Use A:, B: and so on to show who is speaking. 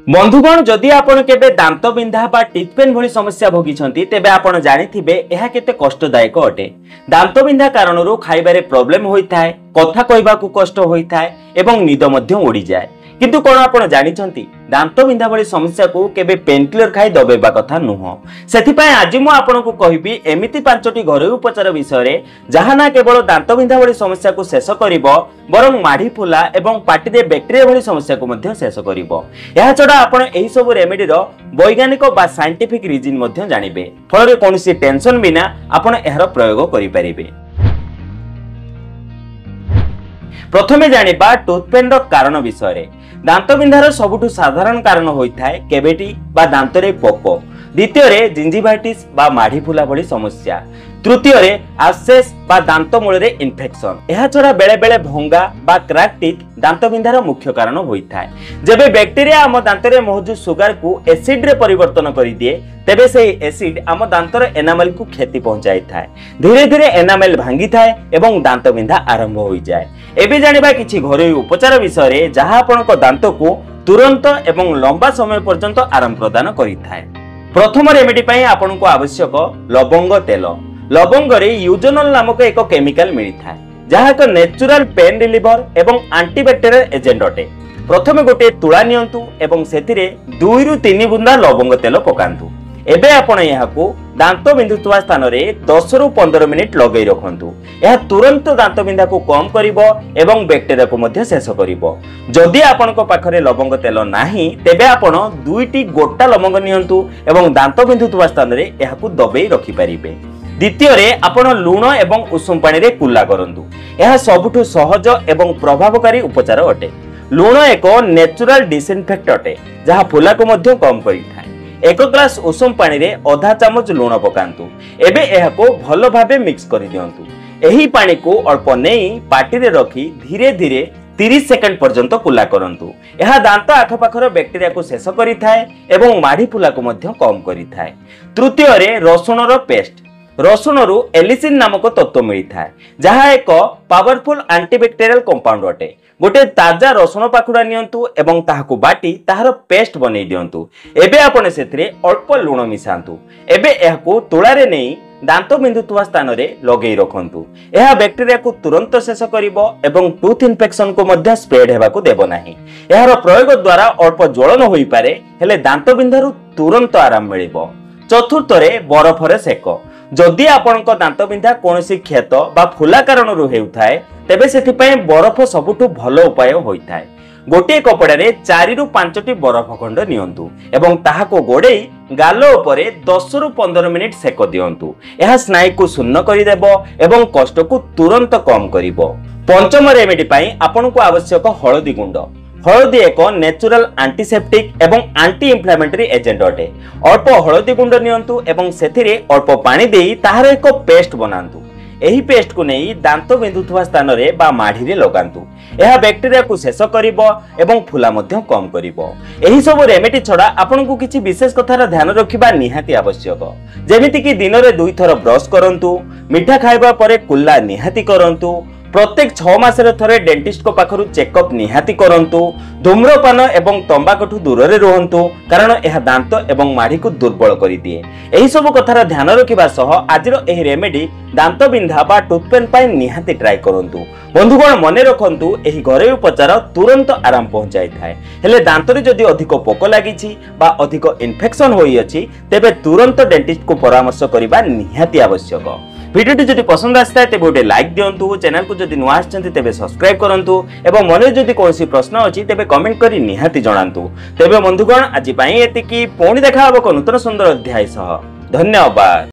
A: बंधुगण जदि आपण केबे दांत बिंधा बा टीथ पेन भली समस्या भोगिछंती तेबे आपण जानिथिबे एहा केते कष्टदायक अटे। दांत बिंधा कारणरू खाइबारे प्रॉब्लम होइथाय, कथा कहबाकू कष्ट होइथाय एवं निद मध्य उड़ी जाय। किंतु कोन आपण जानिछंती दांत बिंधा भली समस्या को केबे पेन किलर खाइ दबेबा कथा नुह। सेथिपाई आज मु आपण को कहिबी एमिति पांचटी घरोई उपचार विषय रे जहा ना केवल दांत बिंधा भली समस्या को शेष करिवो बरं माढ़ी फुला एवं पाटी रे बैक्टेरिया भली समस्या को मध्य शेष करिवो। एहा छडा आपण एही सब रेमेडी रो वैज्ञानिक बा साइंटिफिक रीजन मध्य जानिबे। फଳରେ कोनोसी टेंशन बिना आपण एहार प्रयोग करि परिबे। प्रथमे जानिबा टूथ पेन रो कारण विषय रे। दांत बिंधार सबुठु साधारण कारण होइथाय केविटी बा दांतरे पोक। द्वितीय रे जिंजिवाइटिस बा माढ़ी फुला भली समस्या। तृतीय रे एब्सेस बा दांत मूल रे इन्फेक्शन। एहा छडा बेले बेले भंगा बा क्रैक टीथ दांत बिंधार मुख्य कारण होइथाय। जेबे बैक्टेरिया आम दांतरे मौजूद सुगर को एसिड रे परिवर्तन करि दिए तेबे सेही एसिड आम दांतर एनामेल को क्षति पहुंचाई थाए। धीरे धीरे एनामेल भांगी थाए एवं दांत बिंधा आरंभ होई जाय। एबे जानिबा किछि घरोई उपचार विषय रे जहा आपनक दांत को तुरंत एवं लंबा समय पर्यंत आराम प्रदान करिथाय। प्रथम रेमेडी पई आपनक आवश्यक लवंग तेल। लवंग रे यूजोनल नामक एक केमिकल मिलिथाय जहा एक नेचुरल पेन रिलीवर एवं एंटीबैक्टीरियल एजेंट अटे। प्रथमे गोटे तुळा नियंतु एवं सेथिरे 2 रु 3 बुंदा लवंग तेल पकांतु। एबे आपण यहाकू दांत बिंधुवा स्थान रे 10 रु 15 मिनिट लगै रखंतु। यह तुरंत दांत बिंधा को कम करिवो एवं बैक्टेरिया को मध्य शेष करिवो। जदि आपनक पाखरे लवंग तेल नाही तेबे आपण 2टी गोटा लवंग नियंतु एवं दांत बिंधुवा स्थान रे यहाकू दबेई रखि परिबे। द्वितीय रे आपण लूण एवं उषुम पानी रे कुल्ला करंतु। यह सबुठु सहज एवं प्रभावकारी उपचार अटे। लूण एक नेचुरल डिसइनफेक्ट अटे जहा फुला को मध्य कम करिथाय। 1 ग्लास उषुम पानी रे आधा चामच लूण पकांतु। एबे एहाको भलो भाबे मिक्स करि दियंतु। एही पानी को अल्प नेई पाटी रे रखी धीरे धीरे 30 सेकंड पर्यंत कुल्ला करंतु। एहा दांत आखपाखर बैक्टेरिया को शेष करिथाय एवं माढ़ी फुला को मध्य कम करिथाय। तृतीय रे रसुण रो पेस्ट। रसुण रु एलिसिन नामक तत्व मिलता है जहाँ एक पावरफुल एंटीबैक्टेरियल कंपाउंड अटे। गोटे ताजा रसुण पाखुड़ा नियंतु एवं ताहाकु बाटी ताहार पेस्ट बनै दियंतु। एबे आपण सेथिरे अल्प लूण मिसांतु। एबे एहाकु तुळारे नेई दांत बिंधुवा स्थान रे लगेई रखंतु। एहा बैक्टेरिया को तुरंत शेष करिवो एवं टूथ इन्फेक्शन को मध्य स्प्रेड हेबाकु देबो नाही। एहार प्रयोग द्वारा अल्प ज्वलन होई पारे हेले दांत बिंधारु तुरंत आराम मिलिबो। चतुर्थ रे बरफ रे सेक। जदि आपनक दांत बिंधा कोनोसी क्षत बा फुला कारण रु हेउथाय तेबे सेथि पय बरफ सबुठु भलो उपाय होइथाय। गोटे कपड़ा रे 4 रु 5टी बरफ खंड नियंतु एवं ताहाको गोडेई गालो उपरे 10 रु 15 मिनिट सेक दियंतु। एहा स्नायु को शून्य करि देबो एवं कष्ट को तुरंत कम करिवो। पंचम रेमेडी पय आपनकु आवश्यक हळदी गुंड। हळदी एक नेचुरल एंटीसेप्टिक एवं एंटी इन्फ्लेमेटरी एजेंट अटे। अल्प हळदी गुंड नियंतु एवं सेथिरे अल्प पानी देई ताहार एक पेस्ट बनांतु। एही पेस्ट को नहीं दांत बिंधुवा स्थान रे बा माढ़ी रे लगांतु। एहा बैक्टेरिया को शेष करिवो एवं फुला मध्य कम करिवो। एही सब रेमेडी छडा आपनकु किछि विशेष कथार ध्यान रखिबा निहाती आवश्यक। जेमिति कि दिन रे 2 थर ब्रश करंतु, मीठा खाइबा परे कुल्ला निहाती करंतु, प्रत्येक 6 मास रे थरे डेंटिस्ट को पाखरु चेकअप निहाती करंतु, धूम्रपान एवं तंबाकू दूर रे रहंतु कारण यह दांत एवं माढ़ी को दुर्बल करि दिए। एही सब कथार ध्यान रखिबा सह आजिर एही रेमेडी दांत बिंधा बा टूथ पेन पाई निहाती ट्राई करंतु। बंधुगण मने रखंतु एही घरोई उपचार तुरंत आराम पहुंचाई थाए। हेले दांत रे जदि अधिक पोक लागिछि बा अधिक इन्फेक्शन होई अछि तेबे तुरंत डेंटिस्ट को परामर्श करिबा निहाती आवश्यक। वीडियो जदि पसंद आस्ता तेबे गोटे लाइक दियंतु। चैनल को जदि नुआ आछंती तेबे सब्सक्राइब करंतु एवं मने जदि कोनसी प्रश्न अछि तेबे कमेंट करी निहाती जणांतु। तेबे बंधुगण आज पई एतिकी पुणी देखा हबो को नूतन सुंदर अध्याय सह। धन्यवाद।